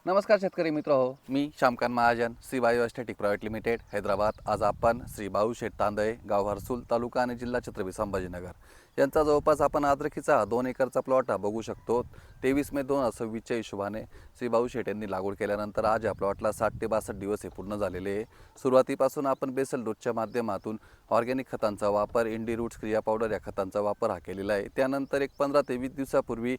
नमस्कार शेतकरी मित्र हो, मी Shyamkant Mahajan, Shri bio aesthetic private limited, Hyderabad. आज आपण श्री भाऊशेठ तांदळे, गाव हर्सूल, तालुका आणि जिल्हा छत्रपती संभाजीनगर यांचा जवळपास आपण अद्रकीचा 2 एकरचा प्लॉट हा बघू शकतो। 23 मे 2026च्या हिशोबाने श्री भाऊशेठ यांनी लागवड केल्यानंतर आज या प्लॉटला 60 ते 62 दिवस हे पूर्ण झालेले आहे। सुरुवातीपासून आपण बेसल डोसच्या माध्यमातून ऑर्गॅनिक खतांचा वापर, इंडी रूट्स क्रिया पावडर या खतांचा वापर हा केलेला आहे। त्यानंतर एक 15 ते 20 दिवसापूर्वी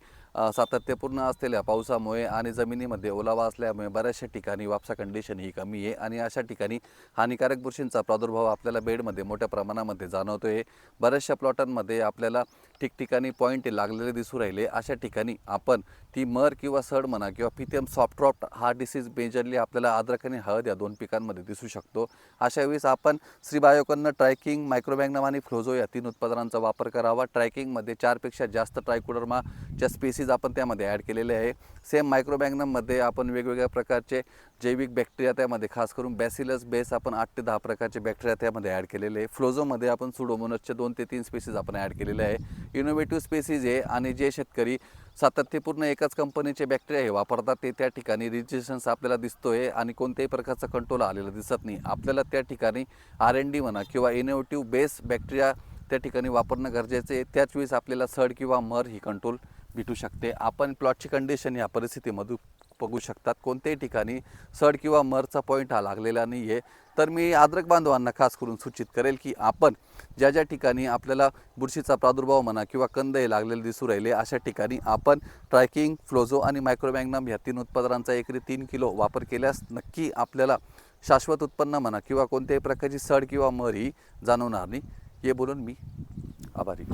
सातत्यपूर्ण असलेल्या पावसामुळे आणि जमिनीमध्ये ओलावा असल्यामुळे बऱ्याचशा ठिकाणी वापसा कंडिशन ही कमी आहे आणि अशा ठिकाणी हानिकारक बुरशींचा प्रादुर्भाव आपल्याला बेडमध्ये मोठ्या प्रमाणामध्ये जाणवतोय। बऱ्याचशा प्लॉटांमध्ये आपल्याला ठिकठिकाणी पॉईंट लागलेले दिसू राहिले। अशा ठिकाणी आपण ती मर किंवा सड म्हणा किंवा पिथियम सॉफ्ट रॉट हा डिसीज मेजरली आपल्याला अद्रक आणि हळद या 2 पिकांमध्ये दिसू शकतो। अशा वेळेस आपण श्री बायोकॉननं ट्रायकिंग, मायक्रोमॅग्नम आणि फ्लोझो या 3 उत्पादनांचा वापर करावा। ट्रायकिंगमध्ये 4 पेक्षा जास्त ट्रायकोडर्माच्या स्पीसीज आपण त्यामध्ये ॲड केलेले आहे। सेम मायक्रोमॅग्नममध्ये आपण वेगवेगळ्या प्रकारचे जैविक बॅक्टेरिया त्यामध्ये खास करून बॅसिलस बेस आपण 8 ते 10 प्रकारचे बॅक्टेरिया त्यामध्ये ॲड केलेले आहे। फ्लोझोमध्ये आपण सुडोमोनसचे 2 ते 3 स्पीसीज आपण ॲड केलेले आहे। इनोव्हेटिव्ह स्पीसीज आहे आणि जे शेतकरी सातत्यपूर्ण एकाच कंपनीचे बॅक्टेरिया हे वापरतात ते त्या ठिकाणी रेजिस्टन्स आपल्याला दिसतोय आणि कोणत्याही प्रकारचा कंट्रोल आलेला दिसत नाही। आपल्याला त्या ठिकाणी R&D म्हणा किंवा इनोव्हेटिव्ह बेस बॅक्टेरिया त्या ठिकाणी वापरणं गरजेचं आहे। त्याच वेळेस आपल्याला सड किंवा मर ही कंट्रोल भेटू शकते। आपण प्लॉटची कंडिशन या परिस्थितीमध्ये बघू शकतात, कोणत्याही ठिकाणी सड किंवा मरचा पॉईंट हा लागलेला नाही आहे। तर मी अद्रक बांधवांना खास करून सूचित करेल की आपण ज्या ठिकाणी आपल्याला बुरशीचा प्रादुर्भाव म्हणा किंवा कंद हे लागलेले दिसू राहिले अशा ठिकाणी आपण ट्रायकिंग, फ्लोझो आणि मायक्रोमॅग्नम या 3 उत्पादनांचा एकरी 3 किलो वापर केल्यास नक्की आपल्याला शाश्वत उत्पन्न म्हणा किंवा कोणत्याही प्रकारची सड किंवा मर ही जाणवणार नाही। हे बोलून मी आभारी।